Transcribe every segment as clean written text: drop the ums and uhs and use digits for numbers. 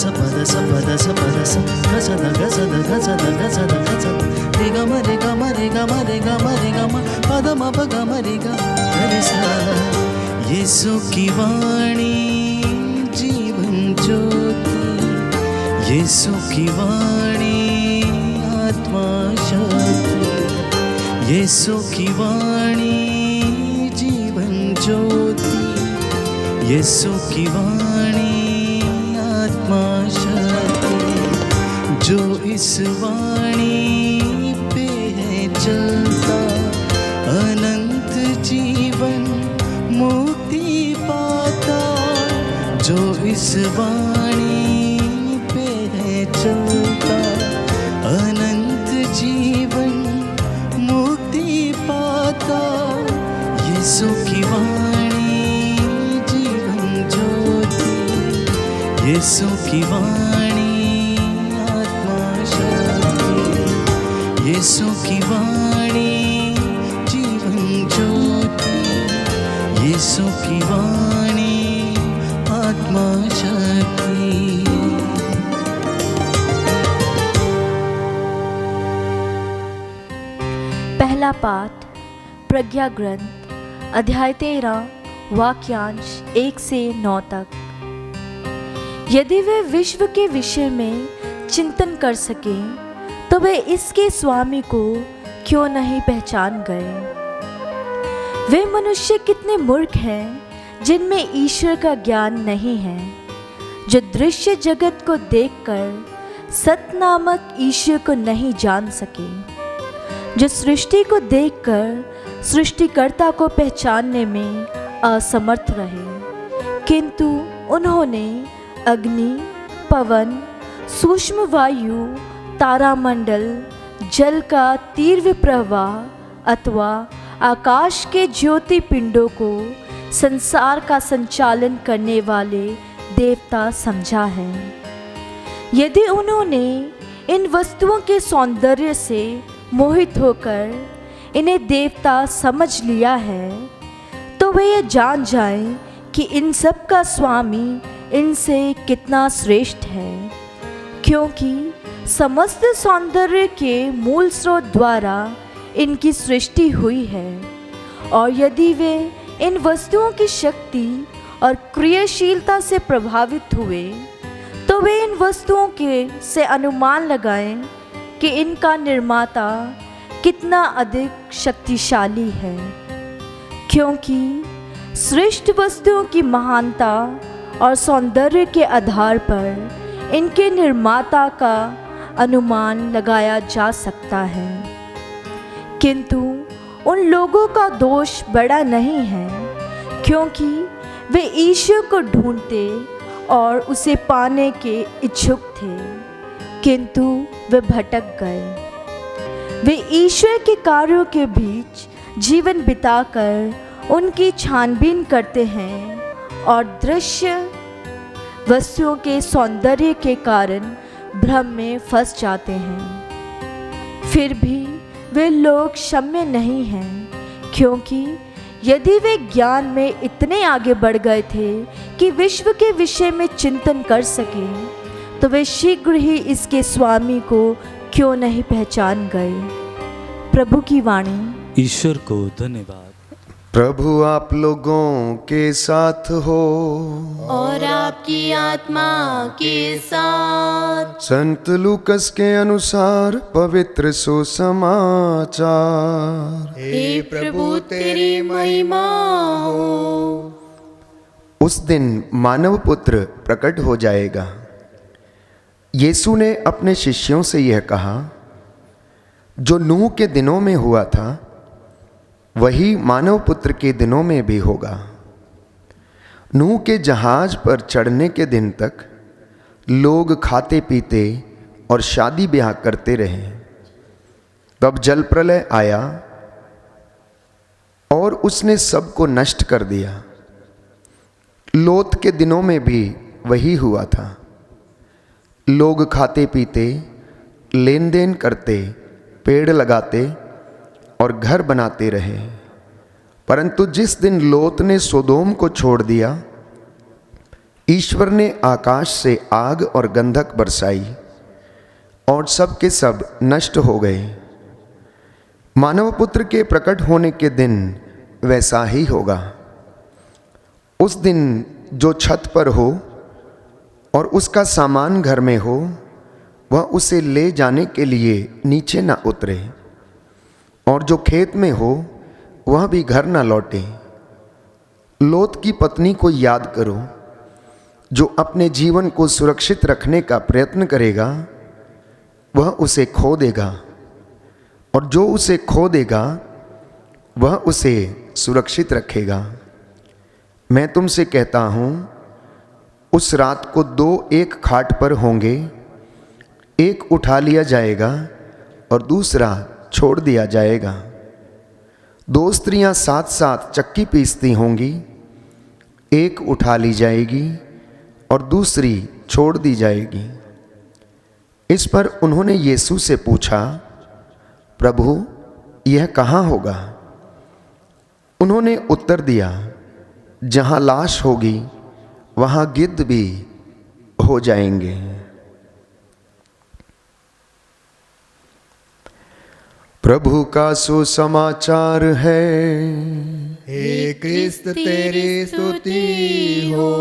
ಸ ಪದ ಸ ಪದ ಸ ಪದ ಸ ಗಸದ ಗಸದ ಗಸದ ಗಸದ ಗಸದ ರಿ ಗ ಮ ರಿ ಗ ಮ ರಿ ಗ ಮ ರಿ ಗ ಮ ರಿ ಗ ಮ ಪದ ಮ ಪ ಗ ಮ ರಿ ಗ ರಿ ಸ ಯೇಸು की वाणी जीवन ज्योति, यीशु की वाणी आत्मा शक्ति, यीशु की वाणी जीवन ज्योति, यीशु की वाणी आत्मा शक्ति। जो इस वाणी पे है चलता अनंत जीवन मुक्ति पाता। जो इस वाणी पे है चलता अनंत जीवन मुक्ति पाता। यीशु की वाणी जीवन ज्योति, यीशु की वाणी आत्मा शक्ति, यीशु की वाणी जीवन ज्योति, यीशु की वाणी आत्मा शक्ति। पहला पाठ प्रज्ञा ग्रंथ अध्याय 13 वाक्यांश 1 से 9 तक। यदि वे विश्व के विषय में चिंतन कर सके तो वे इसके स्वामी को क्यों नहीं पहचान गए। वे मनुष्य कितने मूर्ख हैं जिनमें ईश्वर का ज्ञान नहीं है, जो दृश्य जगत को देखकर सत नामक ईश्वर को नहीं जान सके, जो सृष्टि को देखकर सृष्टिकर्ता को पहचानने में असमर्थ रहे, किंतु उन्होंने अग्नि, पवन, सूक्ष्म वायु, तारामंडल, जल का तीव्र प्रवाह अथवा आकाश के ज्योति पिंडों को संसार का संचालन करने वाले देवता समझा है। यदि उन्होंने इन वस्तुओं के सौंदर्य से मोहित होकर इन्हें देवता समझ लिया है, तो वे ये जान जाएं कि इन सब का स्वामी इनसे कितना श्रेष्ठ है, क्योंकि समस्त सौंदर्य के मूल स्रोत द्वारा इनकी सृष्टि हुई है। और यदि वे इन वस्तुओं की शक्ति और क्रियाशीलता से प्रभावित हुए तो वे इन वस्तुओं के से अनुमान लगाएं कि इनका निर्माता कितना अधिक शक्तिशाली है, क्योंकि श्रेष्ठ वस्तुओं की महानता और सौंदर्य के आधार पर इनके निर्माता का अनुमान लगाया जा सकता है। किंतु उन लोगों का दोष बड़ा नहीं है, क्योंकि वे ईश्वर को ढूंढते और उसे पाने के इच्छुक थे, किंतु वे भटक गए। वे ईश्वर के कार्यों के बीच जीवन बिताकर उनकी छानबीन करते हैं और दृश्य वस्तुओं के सौंदर्य के कारण भ्रम में फंस जाते हैं। फिर भी वे लोग क्षम्य नहीं हैं, क्योंकि यदि वे ज्ञान में इतने आगे बढ़ गए थे कि विश्व के विषय में चिंतन कर सके, तो वे शीघ्र ही इसके स्वामी को क्यों नहीं पहचान गए। प्रभु की वाणी। ईश्वर को धन्यवाद। प्रभु आप लोगों के साथ हो और आपकी आत्मा के साथ। संत लूकस के अनुसार पवित्र सुसमाचार। हे प्रभु तेरी महिमा हो। उस दिन मानव पुत्र प्रकट हो जाएगा। यीशु ने अपने शिष्यों से यह कहा, जो नूह के दिनों में हुआ था वही मानव पुत्र के दिनों में भी होगा। नूह के जहाज पर चढ़ने के दिन तक लोग खाते पीते और शादी ब्याह करते रहे। तब जल प्रलय आया और उसने सबको नष्ट कर दिया। लोत के दिनों में भी वही हुआ था। लोग खाते पीते, लेन देन करते, पेड़ लगाते और घर बनाते रहे। परंतु जिस दिन लोत ने सोदोम को छोड़ दिया, ईश्वर ने आकाश से आग और गंधक बरसाई और सब के सब नष्ट हो गए। मानव पुत्र के प्रकट होने के दिन वैसा ही होगा। उस दिन जो छत पर हो और उसका सामान घर में हो, वह उसे ले जाने के लिए नीचे ना उतरे, और जो खेत में हो वह भी घर ना लौटे। लोत की पत्नी को याद करो, जो अपने जीवन को सुरक्षित रखने का प्रयत्न करेगा वह उसे खो देगा, और जो उसे खो देगा वह उसे सुरक्षित रखेगा। मैं तुमसे कहता हूँ, उस रात को दो एक खाट पर होंगे, एक उठा लिया जाएगा और दूसरा छोड़ दिया जाएगा। दो स्त्रियां साथ साथ चक्की पीसती होंगी, एक उठा ली जाएगी और दूसरी छोड़ दी जाएगी। इस पर उन्होंने यीशु से पूछा, प्रभु, यह कहाँ होगा? उन्होंने उत्तर दिया, जहाँ लाश होगी वहाँ गिद्ध भी हो जाएंगे। प्रभु का सुसमाचार है। हे क्रिस्त तेरी स्तुति हो।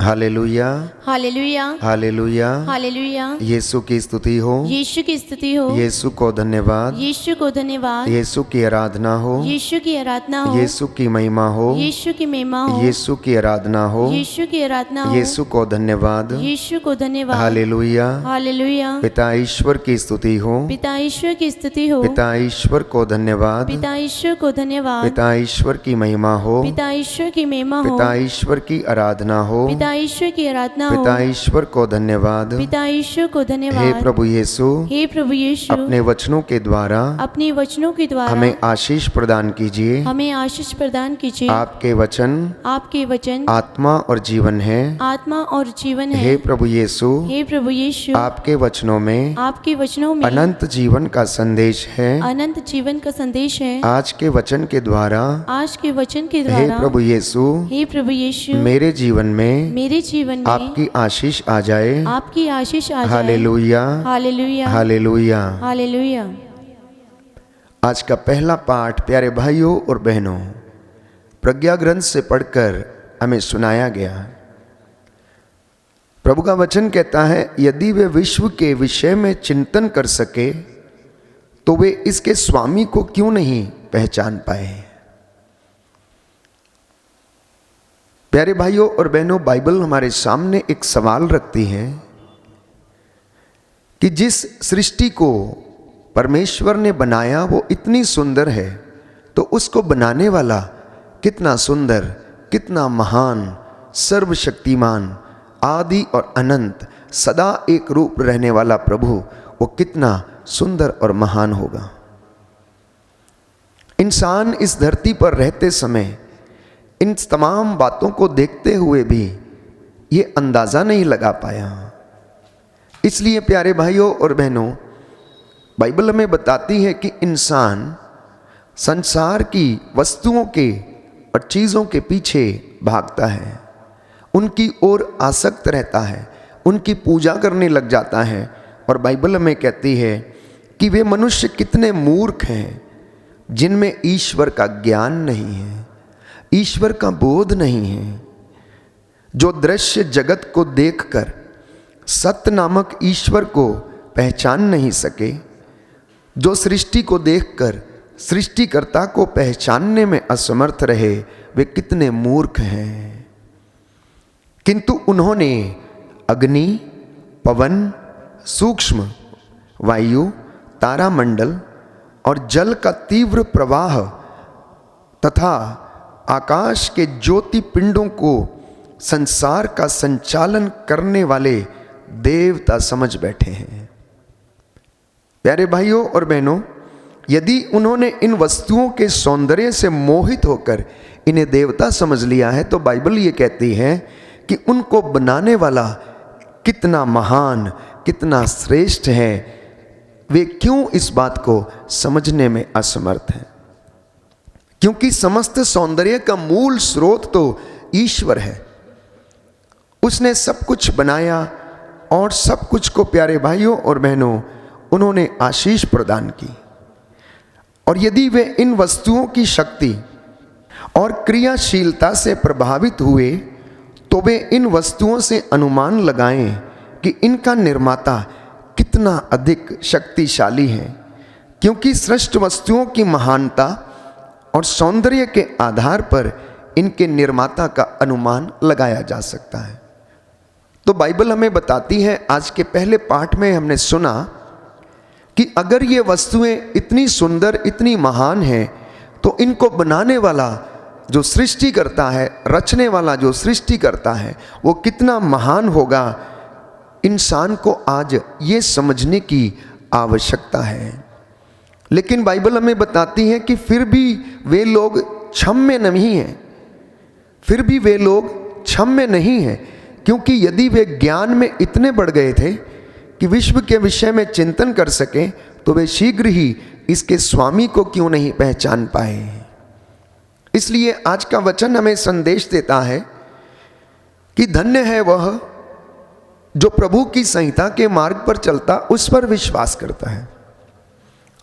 हालेलुया, हालेलुया, हालेलुया, हालेलुया। यीशु की स्तुति हो, यीशु की स्तुति हो, यीशु को धन्यवाद, यीशु को धन्यवाद, यीशु की आराधना हो, यीशु की आराधना हो, यीशु की महिमा हो, यीशु की महिमा हो, यीशु की आराधना हो, यीशु की आराधना हो, यीशु को धन्यवाद, यीशु को धन्यवाद। Hallelujah, hallelujah. पिता ईश्वर की स्तुति हो, पिता ईश्वर की स्तुति हो, पिता ईश्वर को धन्यवाद, पिता ईश्वर को धन्यवाद, पिता ईश्वर की महिमा हो, पिता ईश्वर की महिमा हो, पिता ईश्वर की आराधना हो, पिता ईश्वर की आराधना हो, पिता ईश्वर को धन्यवाद। पिता ईश्वर को हे धन्यवाद। प्रभु यीशु, हे प्रभु यीशु, अपने वचनों के द्वारा अपने वचनों के द्वारा हमें आशीष प्रदान कीजिए। हमें आशीष प्रदान कीजिए। आपके वचन आपके वचन आत्मा और जीवन है। आत्मा और जीवन है। हे प्रभु यीशु, हे प्रभु यीशु, आपके वचनों में आपके वचनों में अनंत जीवन का संदेश है। अनंत जीवन का संदेश है। आज के वचन के द्वारा, आज के वचन के हे द्वारा प्रभु यीशु, हे प्रभु यीशु, मेरे जीवन में मेरे जीवन में आपकी आशीष आ जाए। आपकी आशीष आ जाए। हालेलुया, हालेलुया, हालेलुया। हालेलुया। आज का पहला पाठ प्यारे भाइयों और बहनों, प्रज्ञा ग्रंथ से पढ़कर हमें सुनाया गया। प्रभु का वचन कहता है, यदि वे विश्व के विषय में चिंतन कर सके तो वे इसके स्वामी को क्यों नहीं पहचान पाए। प्यारे भाइयों और बहनों, बाइबल हमारे सामने एक सवाल रखती है कि जिस सृष्टि को परमेश्वर ने बनाया वो इतनी सुंदर है, तो उसको बनाने वाला कितना सुंदर, कितना महान, सर्वशक्तिमान, आदि और अनंत, सदा एक रूप रहने वाला प्रभु, वो कितना सुंदर और महान होगा। इंसान इस धरती पर रहते समय इन तमाम बातों को देखते हुए भी ये अंदाजा नहीं लगा पाया। इसलिए प्यारे भाइयों और बहनों, बाइबल हमें बताती है कि इंसान संसार की वस्तुओं के और चीज़ों के पीछे भागता है, उनकी ओर आसक्त रहता है, उनकी पूजा करने लग जाता है। और बाइबल हमें कहती है कि वे मनुष्य कितने मूर्ख हैं जिनमें ईश्वर का ज्ञान नहीं है, ईश्वर का बोध नहीं है, जो दृश्य जगत को देखकर सत्य नामक ईश्वर को पहचान नहीं सके, जो सृष्टि को देखकर सृष्टिकर्ता को पहचानने में असमर्थ रहे, वे कितने मूर्ख हैं। किंतु उन्होंने अग्नि, पवन, सूक्ष्म वायु, तारामंडल और जल का तीव्र प्रवाह तथा आकाश के ज्योति पिंडों को संसार का संचालन करने वाले देवता समझ बैठे हैं। प्यारे भाइयों और बहनों, यदि उन्होंने इन वस्तुओं के सौंदर्य से मोहित होकर इन्हें देवता समझ लिया है, तो बाइबल ये कहती है कि उनको बनाने वाला कितना महान, कितना श्रेष्ठ है, वे क्यों इस बात को समझने में असमर्थ हैं। क्योंकि समस्त सौंदर्य का मूल स्रोत तो ईश्वर है। उसने सब कुछ बनाया और सब कुछ को प्यारे भाइयों और बहनों उन्होंने आशीष प्रदान की। और यदि वे इन वस्तुओं की शक्ति और क्रियाशीलता से प्रभावित हुए तो वे इन वस्तुओं से अनुमान लगाएं कि इनका निर्माता कितना अधिक शक्तिशाली है, क्योंकि सृष्ट वस्तुओं की महानता और सौंदर्य के आधार पर इनके निर्माता का अनुमान लगाया जा सकता है। तो बाइबल हमें बताती है, आज के पहले पाठ में हमने सुना कि अगर ये वस्तुएं इतनी सुंदर, इतनी महान हैं, तो इनको बनाने वाला जो सृष्टि करता है, रचने वाला जो सृष्टि करता है, वो कितना महान होगा, इंसान को आज ये समझने की आवश्यकता है। लेकिन बाइबल हमें बताती है कि फिर भी वे लोग क्षम्य नहीं हैं, फिर भी वे लोग क्षम्य नहीं हैं, क्योंकि यदि वे ज्ञान में इतने बढ़ गए थे कि विश्व के विषय में चिंतन कर सकें, तो वे शीघ्र ही इसके स्वामी को क्यों नहीं पहचान पाए। इसलिए आज का वचन हमें संदेश देता है कि धन्य है वह जो प्रभु की संहिता के मार्ग पर चलता, उस पर विश्वास करता है।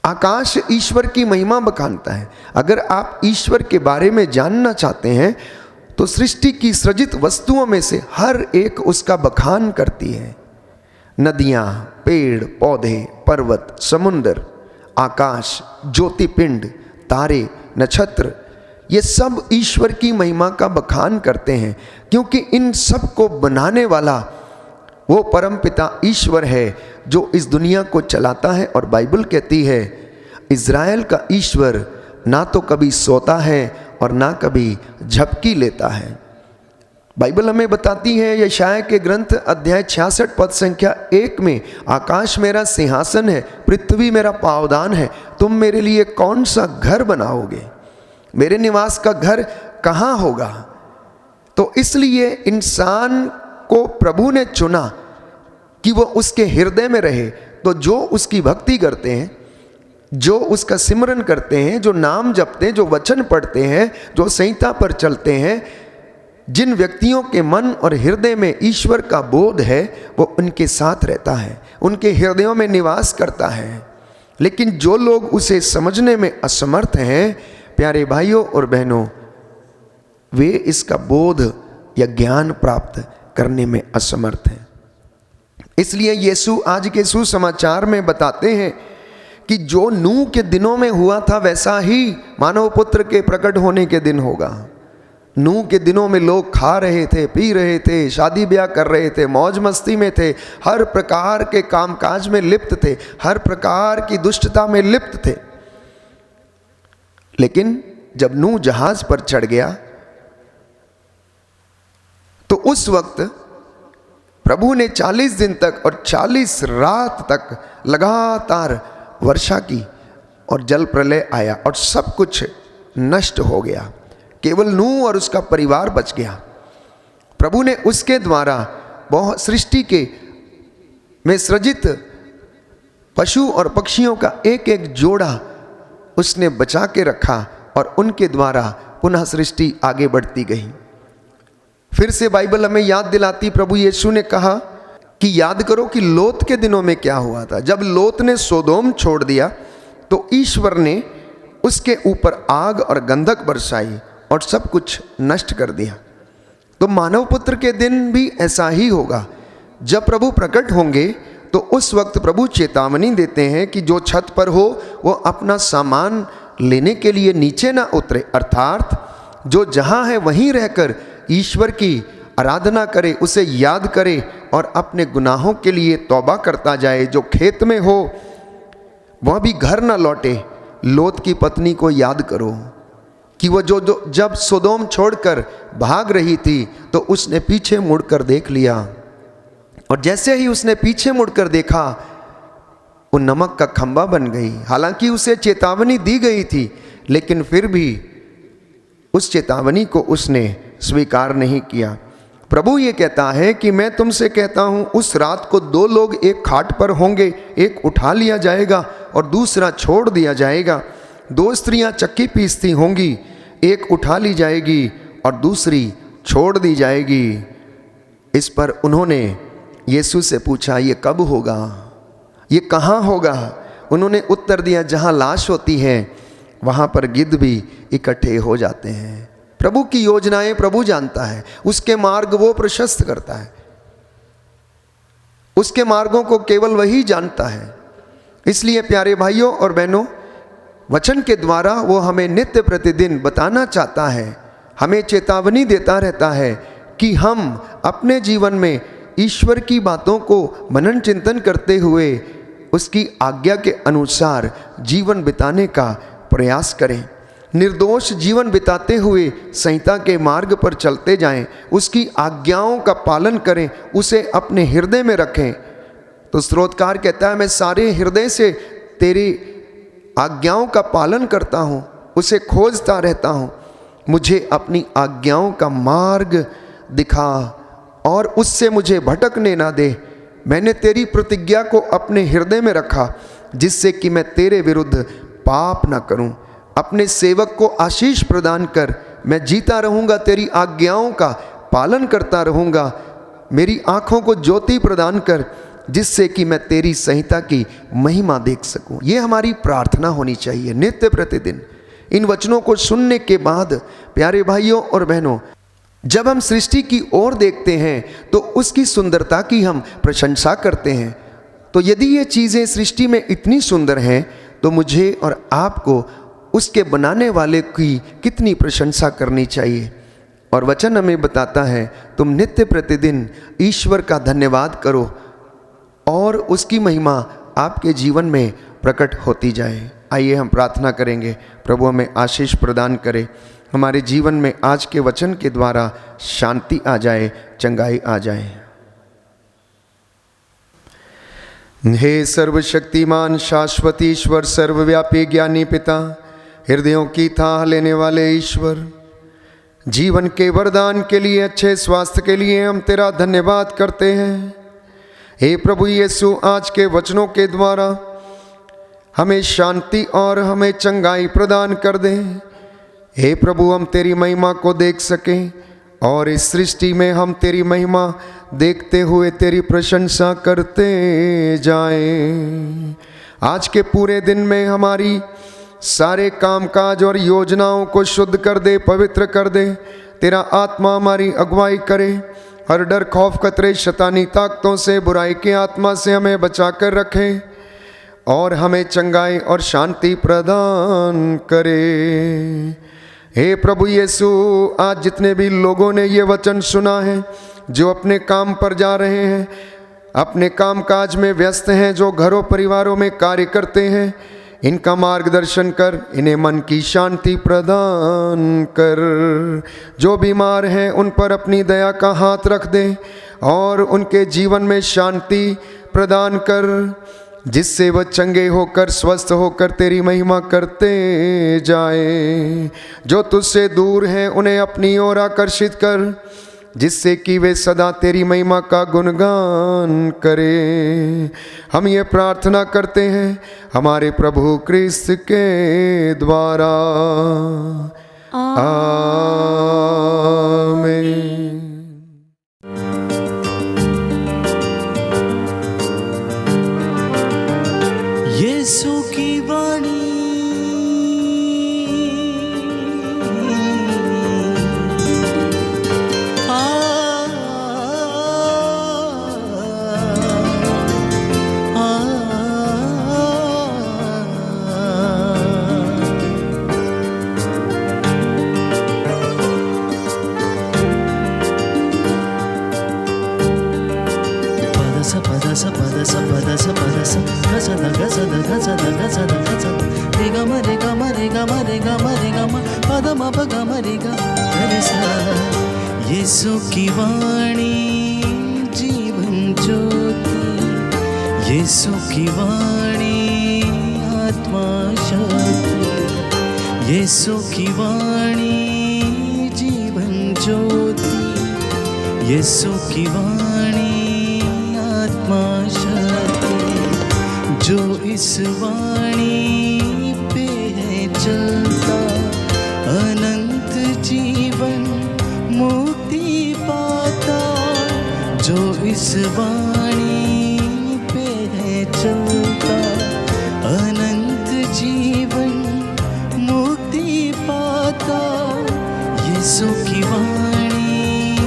आकाश ईश्वर की महिमा बखानता है। अगर आप ईश्वर के बारे में जानना चाहते हैं तो सृष्टि की सृजित वस्तुओं में से हर एक उसका बखान करती है। नदियां, पेड़ पौधे, पर्वत, समुद्र, आकाश, ज्योतिपिंड, तारे, नक्षत्र, ये सब ईश्वर की महिमा का बखान करते हैं, क्योंकि इन सब को बनाने वाला वो परमपिता ईश्वर है जो इस दुनिया को चलाता है। और बाइबल कहती है, इज़राइल का ईश्वर ना तो कभी सोता है और ना कभी झपकी लेता है। बाइबल हमें बताती है यशायाह के ग्रंथ अध्याय 66 पद संख्या 1 में, आकाश मेरा सिंहासन है, पृथ्वी मेरा पावदान है, तुम मेरे लिए कौन सा घर बनाओगे, मेरे निवास का घर कहाँ होगा। तो इसलिए इंसान को प्रभु ने चुना कि वो उसके हृदय में रहे। तो जो उसकी भक्ति करते हैं, जो उसका सिमरन करते हैं, जो नाम जपते हैं, जो वचन पढ़ते हैं, जो संहिता पर चलते हैं, जिन व्यक्तियों के मन और हृदय में ईश्वर का बोध है, वो उनके साथ रहता है, उनके हृदयों में निवास करता है। लेकिन जो लोग उसे समझने में असमर्थ हैं, प्यारे भाइयों और बहनों, वे इसका बोध या ज्ञान प्राप्त करने में असमर्थ हैं। इसलिए यीशु आज के सुसमाचार में बताते हैं कि जो नूह के दिनों में हुआ था, वैसा ही मानव पुत्र के प्रकट होने के दिन होगा। नूह के दिनों में लोग खा रहे थे, पी रहे थे, शादी ब्याह कर रहे थे, मौज मस्ती में थे, हर प्रकार के कामकाज में लिप्त थे, हर प्रकार की दुष्टता में लिप्त थे। लेकिन जब नूह जहाज पर चढ़ गया तो उस वक्त प्रभु ने 40 दिन तक और 40 रात तक लगातार वर्षा की और जल प्रलय आया और सब कुछ नष्ट हो गया। केवल नूह और उसका परिवार बच गया। प्रभु ने उसके द्वारा बहुत सृष्टि के में सृजित पशु और पक्षियों का एक एक जोड़ा उसने बचा के रखा और उनके द्वारा पुनः सृष्टि आगे बढ़ती गई। फिर से बाइबल हमें याद दिलाती, प्रभु यीशु ने कहा कि याद करो कि लोत के दिनों में क्या हुआ था। जब लोत ने सोदोम छोड़ दिया तो ईश्वर ने उसके ऊपर आग और गंधक बरसाई और सब कुछ नष्ट कर दिया। तो मानव पुत्र के दिन भी ऐसा ही होगा। जब प्रभु प्रकट होंगे तो उस वक्त प्रभु चेतावनी देते हैं कि जो छत पर हो वो अपना सामान लेने के लिए नीचे ना उतरे, अर्थात जो जहाँ है वहीं रहकर ईश्वर की आराधना करे, उसे याद करे और अपने गुनाहों के लिए तौबा करता जाए। जो खेत में हो वह भी घर ना लौटे। लोत की पत्नी को याद करो कि वो जो जब सोदोम छोड़कर भाग रही थी तो उसने पीछे मुड़कर देख लिया, और जैसे ही उसने पीछे मुड़कर देखा वो नमक का खंबा बन गई। हालांकि उसे चेतावनी दी गई थी, लेकिन फिर भी उस चेतावनी को उसने स्वीकार नहीं किया। प्रभु ये कहता है कि मैं तुमसे कहता हूँ, उस रात को 2 लोग एक खाट पर होंगे, एक उठा लिया जाएगा और दूसरा छोड़ दिया जाएगा। 2 स्त्रियाँ चक्की पीसती होंगी, एक उठा ली जाएगी और दूसरी छोड़ दी जाएगी। इस पर उन्होंने यीशु से पूछा, ये कब होगा, ये कहाँ होगा? उन्होंने उत्तर दिया, जहाँ लाश होती है वहाँ पर गिद्ध भी इकट्ठे हो जाते हैं। प्रभु की योजनाएं प्रभु जानता है, उसके मार्ग वो प्रशस्त करता है, उसके मार्गों को केवल वही जानता है। इसलिए प्यारे भाइयों और बहनों, वचन के द्वारा वो हमें नित्य प्रतिदिन बताना चाहता है, हमें चेतावनी देता रहता है कि हम अपने जीवन में ईश्वर की बातों को मनन चिंतन करते हुए उसकी आज्ञा के अनुसार जीवन बिताने का प्रयास करें, निर्दोष जीवन बिताते हुए संहिता के मार्ग पर चलते जाएं, उसकी आज्ञाओं का पालन करें, उसे अपने हृदय में रखें। तो स्तोत्रकार कहता है, मैं सारे हृदय से तेरी आज्ञाओं का पालन करता हूँ, उसे खोजता रहता हूँ, मुझे अपनी आज्ञाओं का मार्ग दिखा और उससे मुझे भटकने ना दे। मैंने तेरी प्रतिज्ञा को अपने हृदय में रखा जिससे कि मैं तेरे विरुद्ध पाप ना करूं। अपने सेवक को आशीष प्रदान कर, मैं जीता रहूंगा, तेरी आज्ञाओं का पालन करता रहूंगा। मेरी आँखों को ज्योति प्रदान कर जिससे कि मैं तेरी संहिता की महिमा देख सकूं। ये हमारी प्रार्थना होनी चाहिए नित्य प्रतिदिन। इन वचनों को सुनने के बाद प्यारे भाइयों और बहनों, जब हम सृष्टि की ओर देखते हैं तो उसकी सुंदरता की हम प्रशंसा करते हैं। तो यदि ये चीज़ें सृष्टि में इतनी सुंदर हैं तो मुझे और आपको उसके बनाने वाले की कितनी प्रशंसा करनी चाहिए। और वचन हमें बताता है, तुम नित्य प्रतिदिन ईश्वर का धन्यवाद करो और उसकी महिमा आपके जीवन में प्रकट होती जाए। आइए हम प्रार्थना करेंगे, प्रभु हमें आशीष प्रदान करे, हमारे जीवन में आज के वचन के द्वारा शांति आ जाए, चंगाई आ जाए। हे सर्वशक्तिमान शाश्वत ईश्वर, सर्वव्यापी ज्ञानी पिता, हृदयों की थाह लेने वाले ईश्वर, जीवन के वरदान के लिए, अच्छे स्वास्थ्य के लिए हम तेरा धन्यवाद करते हैं। हे प्रभु यीशु, आज के वचनों के द्वारा हमें शांति और हमें चंगाई प्रदान कर दे। हे प्रभु, हम तेरी महिमा को देख सकें और इस सृष्टि में हम तेरी महिमा देखते हुए तेरी प्रशंसा करते जाएं। आज के पूरे दिन में हमारी सारे कामकाज और योजनाओं को शुद्ध कर दे, पवित्र कर दे। तेरा आत्मा हमारी अगुवाई करे, हर डर खौफ खतरे शैतानी ताकतों से, बुराई की आत्मा से हमें बचा कर रखे और हमें चंगाई और शांति प्रदान करे। हे प्रभु यीशु, आज जितने भी लोगों ने ये वचन सुना है, जो अपने काम पर जा रहे हैं, अपने काम काज में व्यस्त हैं, जो घरों परिवारों में कार्य करते हैं, इनका मार्गदर्शन कर, इन्हें मन की शांति प्रदान कर। जो बीमार हैं उन पर अपनी दया का हाथ रख दे और उनके जीवन में शांति प्रदान कर, जिससे वह चंगे होकर स्वस्थ होकर तेरी महिमा करते जाए। जो तुझसे दूर हैं उन्हें अपनी ओर आकर्षित कर, जिससे कि वे सदा तेरी महिमा का गुणगान करें। हम ये प्रार्थना करते हैं हमारे प्रभु क्रिस्त के द्वारा, आमीन। यीशु की वाणी यीशु की वाणी जीवन ज्योति, यीशु की वाणी आत्मा शक्ति, यीशु की वाणी जीवन ज्योति, यीशु की वाणी आत्मा शक्ति। जो इस वाणी पे है चलता, अनंत जीवन मुक्ति पाता। जो इस वाणी पे है चलता अनंत जीवन मुक्ति पाता। यीशु की वाणी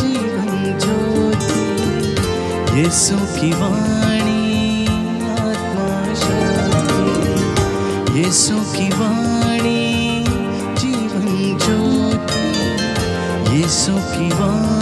जीवन ज्योति, यीशु की वाणी आत्मा शक्ति, यीशु की वाणी जीवन ज्योति, यीशु की वाणी